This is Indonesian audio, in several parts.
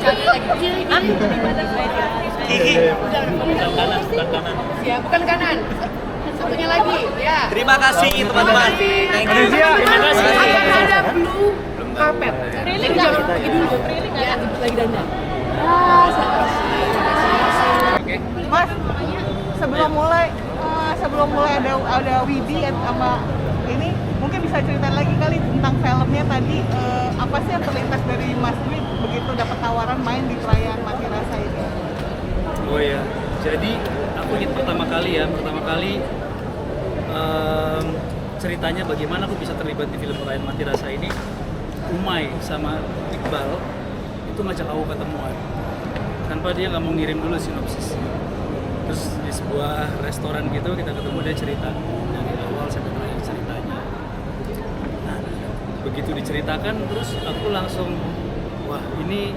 bercanda lagi. Gigi. Ya, bukan kanan. Satunya lagi, ya. Terima kasih teman-teman. Thank you. Terima kasih. Akan ada blue carpet. Jadi jangan pergi dulu. Ya, jemput lagi dandan. Mas, sebelum mulai ada Widi sama ini, mungkin bisa cerita lagi kali tentang filmnya tadi, apa sih yang terlintas dari Mas Dwi begitu dapat tawaran main di perayaan Mati Rasa ini? Oh ya, jadi aku ingat pertama kali ceritanya bagaimana aku bisa terlibat di film perayaan Mati Rasa ini. Umay sama Iqbal itu ngajak aku ketemuan tanpa dia nggak mau ngirim dulu sinopsis. Terus di sebuah restoran gitu kita ketemu, dia cerita dari awal sampai terakhir ceritanya. Nah, begitu diceritakan terus aku langsung, wah ini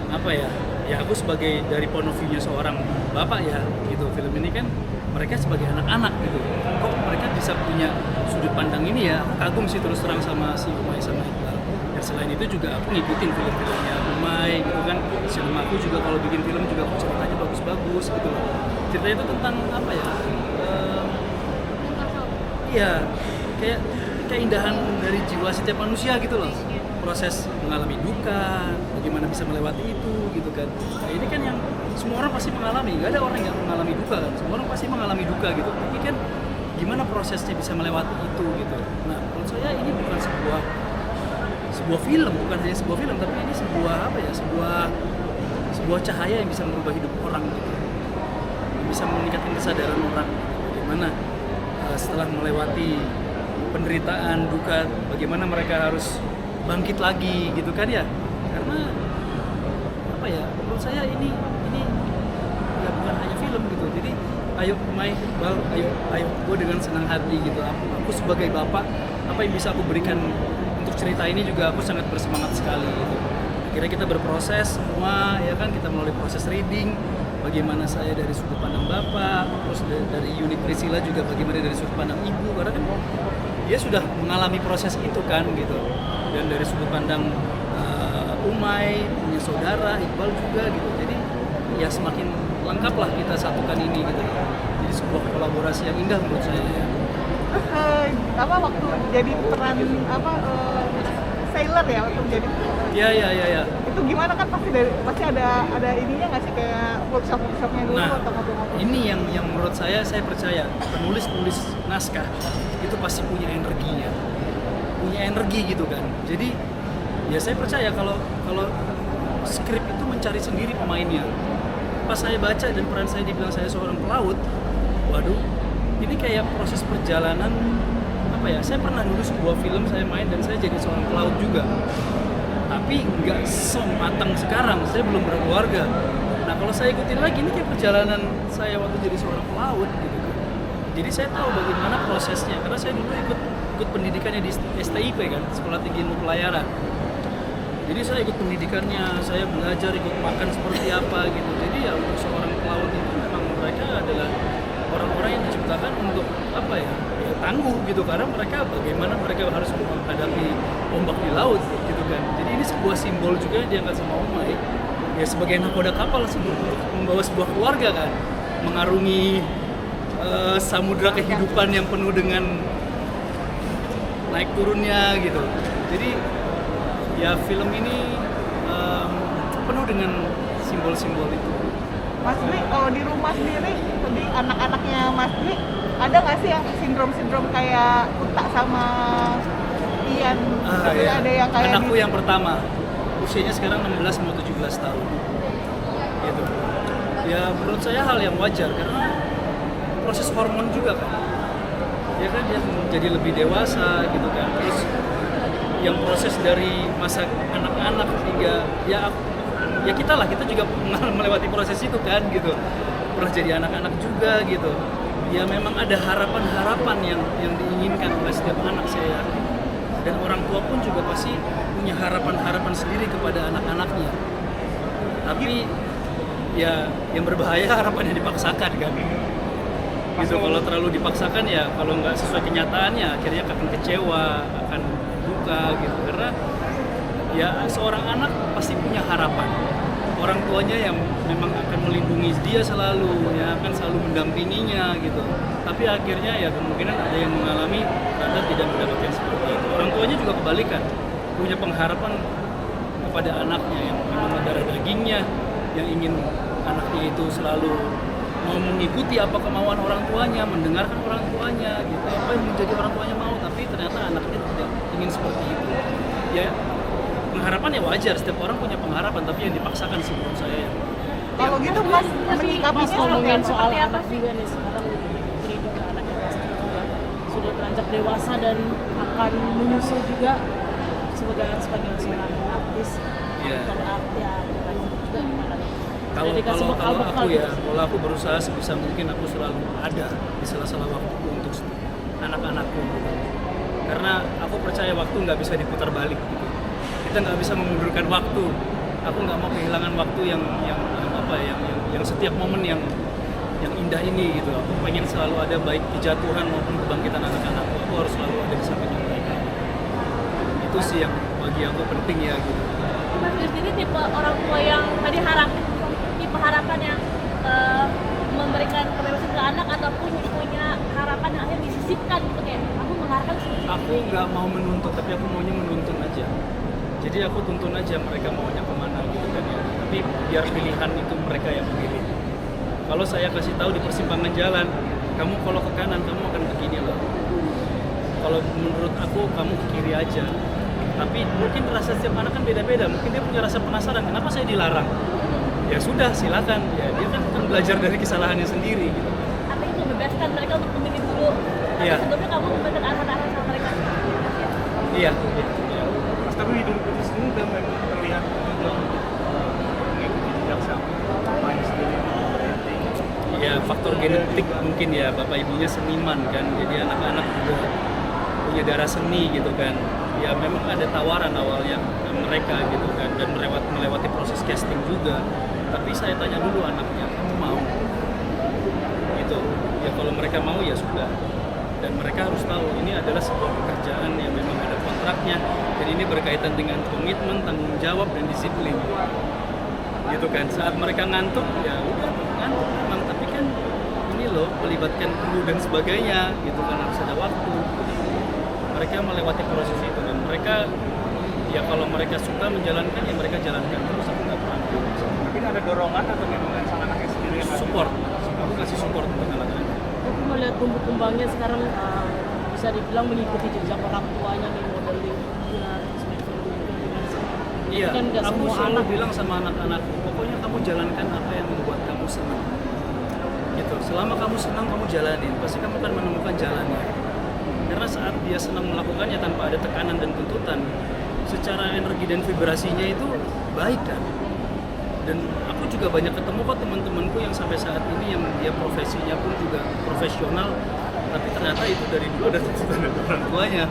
apa ya? Ya aku sebagai dari point of view-nya seorang bapak ya gitu, film ini kan mereka sebagai anak-anak gitu, kok mereka bisa punya sudut pandang ini ya. Aku kagum sih terus terang sama si Umay sama Iqbal. Dan selain itu juga aku ngikutin film-filmnya Umay gitu kan. Sinema aku juga kalau bikin film juga ceritanya bagus-bagus gitu loh. Ceritanya itu tentang apa ya? Iya, kayak keindahan dari jiwa setiap manusia gitu loh. Proses mengalami duka, bagaimana bisa melewati itu gitu kan. Nah, ini kan yang semua orang pasti mengalami, nggak ada orang yang mengalami duka kan. Semua orang pasti mengalami duka gitu. Tapi kan gimana prosesnya bisa melewati itu gitu. Nah, menurut saya ini bukan sebuah film, bukan hanya sebuah film, tapi ini sebuah apa ya? Sebuah cahaya yang bisa merubah hidup orang gitu. Yang bisa meningkatkan kesadaran orang bagaimana setelah melewati penderitaan, duka, bagaimana mereka harus bangkit lagi gitu kan ya. Karena apa ya, menurut saya ini ya bukan hanya film gitu. Jadi ayo Umay, Iqbal, ayo gue dengan senang hati gitu. Aku sebagai bapak, apa yang bisa aku berikan untuk cerita ini juga aku sangat bersemangat sekali gitu. Akhirnya kita berproses semua ya kan, kita melalui proses reading, bagaimana saya dari sudut pandang bapak, terus dari unit Priscilla juga bagaimana dari sudut pandang ibu, karena kan dia sudah mengalami proses itu kan gitu. Dan dari sudut pandang Umay punya saudara Iqbal juga gitu. Jadi ya semakin lengkap lah kita satukan ini gitu. Jadi sebuah kolaborasi yang indah menurut saya ya. Terus waktu jadi peran sailor ya, waktu jadi Ya. itu gimana kan pasti ada ininya nggak sih, kayak workshopnya dulu Nah, atau ngobrol-ngobrol? ini yang menurut saya percaya penulis naskah itu pasti punya energi gitu kan. Jadi ya saya percaya kalau skrip itu mencari sendiri pemainnya. Pas saya baca dan peran saya dibilang saya seorang pelaut, waduh, ini kayak proses perjalanan apa ya? Saya pernah dulu sebuah film saya main dan saya jadi seorang pelaut juga. Tapi nggak sematang sekarang, saya belum berkeluarga. Nah kalau saya ikutin lagi, ini kayak perjalanan saya waktu jadi seorang pelaut gitu kan. Jadi saya tahu bagaimana prosesnya, karena saya dulu ikut pendidikannya di STIP kan, Sekolah Tinggi Ilmu Pelayaran. Jadi saya ikut pendidikannya, saya belajar ikut makan seperti apa gitu. Jadi ya untuk seorang pelaut itu memang mereka adalah orang-orang yang diciptakan untuk apa ya tangguh gitu, karena bagaimana mereka harus menghadapi ombak di laut gitu kan. Jadi ini sebuah simbol juga yang diangkat sama Umay ya, sebagai nakoda kapal membawa sebuah keluarga kan, mengarungi samudra kehidupan yang penuh dengan naik turunnya gitu. Jadi ya film ini penuh dengan simbol-simbol itu. Mas Dwi, kalau di rumah sendiri, di anak-anaknya Mas Dwi, ada nggak sih yang sindrom kayak Uta sama Ian? Iya. Ada yang kayak anakku yang pertama, usianya sekarang 16 mau 17 tahun gitu. Ya menurut saya hal yang wajar, karena proses hormon juga kan. Ya kan dia menjadi lebih dewasa gitu kan. Terus yang proses dari masa anak-anak hingga ya kita juga melewati proses itu kan gitu. Pernah jadi anak-anak juga gitu. Ya memang ada harapan-harapan yang diinginkan oleh setiap anak saya. Dan orang tua pun juga pasti punya harapan-harapan sendiri kepada anak-anaknya. Tapi ya yang berbahaya harapan yang dipaksakan kan. Gitu, kalau terlalu dipaksakan ya kalau nggak sesuai kenyataannya akhirnya akan kecewa, akan duka gitu. Karena ya seorang anak pasti punya harapan. Orang tuanya yang memang akan melindungi dia selalu, ya akan selalu mendampinginya gitu. Tapi akhirnya ya kemungkinan ada yang mengalami ternyata tidak mendapatkan seperti itu. Orang tuanya juga kebalikan, punya pengharapan kepada anaknya yang memang darah dagingnya, yang ingin anaknya itu selalu mau mengikuti apa kemauan orang tuanya, mendengarkan orang tuanya, gitu. Apa yang menjadi orang tuanya mau, tapi ternyata anaknya tidak ingin seperti itu. Ya, pengharapan ya wajar, setiap orang punya pengharapan, tapi yang dipaksakan sih menurut saya ya. Kalau gitu Mas menyikapinya Mas ngomongin seperti soal apa anak sih? juga nih sekarang ini juga anak dewasa juga sudah beranjak dewasa dan akan menyusul juga sebagai seorang artis Iya. atau ya juga gimana nih? Kalau Jadi kasih kalau kalau bekal-bekal aku ya, gitu. kalau aku berusaha sebisa mungkin aku selalu ada di sela-sela waktu untuk anak-anakku gitu. Karena aku percaya waktu nggak bisa diputar balik gitu. Kita nggak bisa memundurkan waktu. Aku nggak mau kehilangan waktu yang apa ya, yang setiap momen yang indah ini gitu. Aku pengen selalu ada baik kejatuhan maupun kebangkitan anak-anakku. Aku harus selalu ada di samping mereka. Itu sih yang bagi aku penting ya gitu. Mas sendiri tipe orang tua yang tadi tipe harapan yang memberikan kebebasan ke anak ataupun punya harapan yang akhirnya disisipkan gitu kayak aku mengharapkan seperti Aku nggak mau menuntut, tapi aku maunya menuntun aja. Jadi aku tuntun aja mereka maunya kemana gitu kan ya. Tapi biar pilihan itu mereka yang memilih. Kalau saya kasih tahu di persimpangan jalan, kamu kalau ke kanan kamu akan begini loh. Kalau menurut aku kamu ke kiri aja. Tapi mungkin rasa setiap anak kan beda-beda. Mungkin dia punya rasa penasaran, kenapa saya dilarang? Ya sudah, silakan. Ya dia kan akan belajar dari kesalahannya sendiri gitu. apa itu membebaskan mereka untuk memilih dulu. Tapi Iya. sebelumnya kamu memberikan arahan-arahan sama mereka. Iya. Mas tapi hidup itu sendiri udah memang terlihat juga mengikuti jejak sang bapaknya sendiri berhenti. Ya faktor genetik mungkin ya, bapak ibunya seniman kan, jadi anak-anak juga punya darah seni gitu kan. Ya memang ada tawaran awalnya mereka gitu kan, dan melewati proses casting juga. Tapi saya tanya dulu anaknya, kamu mau? Gitu. Ya kalau mereka mau ya sudah. Dan mereka harus tahu ini adalah sebuah pekerjaan yang memang ada kontraknya, dan ini berkaitan dengan komitmen, tanggung jawab dan disiplin. Gitu kan. Saat mereka ngantuk ya udah ngantuk memang, tapi kan ini loh melibatkan kru dan sebagainya gitu kan, harus ada waktu. Mereka melewati proses itu dan mereka ya kalau mereka suka menjalankan ya mereka jalankan terus, aku nggak pernah Tapi ada dorongan atau memang sang anaknya sendiri yang support. Aku kasih support untuk anak-anak. Aku melihat tumbuh kembangnya sekarang bisa dibilang mengikuti jejak orang tuanya nih modeling dan Iya, kan nggak aku semua selalu anak bilang sama anak-anakku, pokoknya kamu jalankan apa yang membuat kamu senang. Gitu. Selama kamu senang, kamu jalanin, pasti kamu akan menemukan jalannya. Karena saat dia senang melakukannya tanpa ada tekanan dan tuntutan, secara energi dan vibrasinya itu baik kan. Dan aku juga banyak ketemu kok teman-temanku yang sampai saat ini yang dia profesinya pun juga profesional, tapi ternyata itu dari dulu ada tuntutan dari orang tuanya.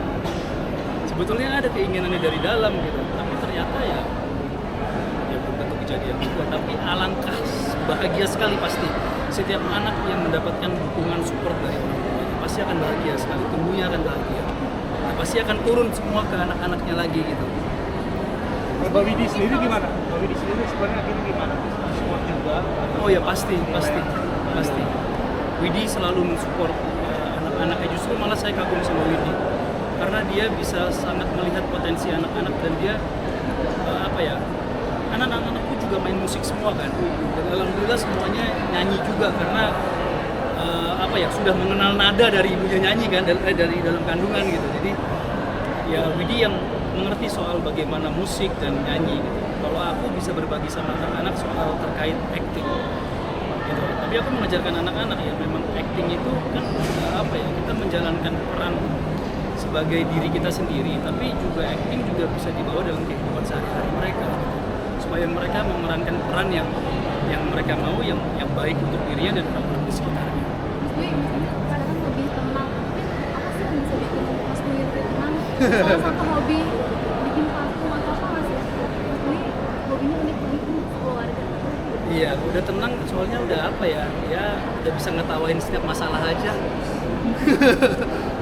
Sebetulnya ada keinginannya dari dalam gitu, tapi ternyata ya belum tentu kejadian juga. Tapi alangkah bahagia sekali pasti setiap anak yang mendapatkan dukungan support dari orang tuanya pasti akan bahagia sekali, tumbuhnya akan bahagia. Nah, pasti akan turun semua ke anak-anaknya lagi gitu. Kalau Mbak Widi sendiri gimana? Mbak Widi sendiri sebenarnya akhirnya gimana? Support juga? Oh ya pasti. Widi selalu mensupport anak-anaknya, justru malah saya kagum sama Widi karena dia bisa sangat melihat potensi anak-anak dan dia anak-anakku juga main musik semua kan, dan alhamdulillah semuanya nyanyi juga karena sudah mengenal nada dari ibunya nyanyi kan, dari dalam kandungan gitu. Jadi ya Widi yang mengerti soal bagaimana musik dan nyanyi gitu. Kalau aku bisa berbagi sama anak-anak soal terkait acting gitu. Tapi aku mengajarkan anak-anak ya memang acting itu kan kita menjalankan peran sebagai diri kita sendiri, tapi juga acting juga bisa dibawa dalam kehidupan sehari-hari mereka gitu. Supaya mereka memerankan peran yang mereka mau, yang baik untuk dirinya dan orang-orang di sekitarnya. Mas Dwi, kadang kan hobi tenang. Apa sih yang bisa bikin Mas Dwi lebih tenang? Salah satu hobi bikin parfum atau apa nggak sih? Mas Dwi, hobinya unik-unik nih keluarga. Iya, udah tenang soalnya udah udah bisa ngetawain setiap masalah aja.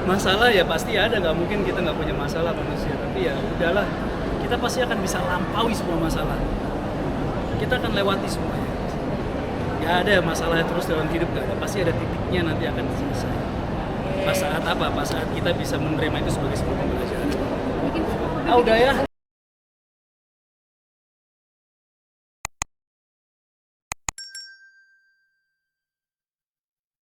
Masalah ya pasti ada, nggak mungkin kita nggak punya masalah manusia, tapi ya udahlah, kita pasti akan bisa lampaui semua masalah. Kita akan lewati semuanya. Gak ada masalah terus dalam hidup, gak ada. Pasti ada titiknya nanti akan selesai. Pas saat apa? Pas saat kita bisa menerima itu sebagai sebuah pembelajaran. Bikin hobi Ah udah ya.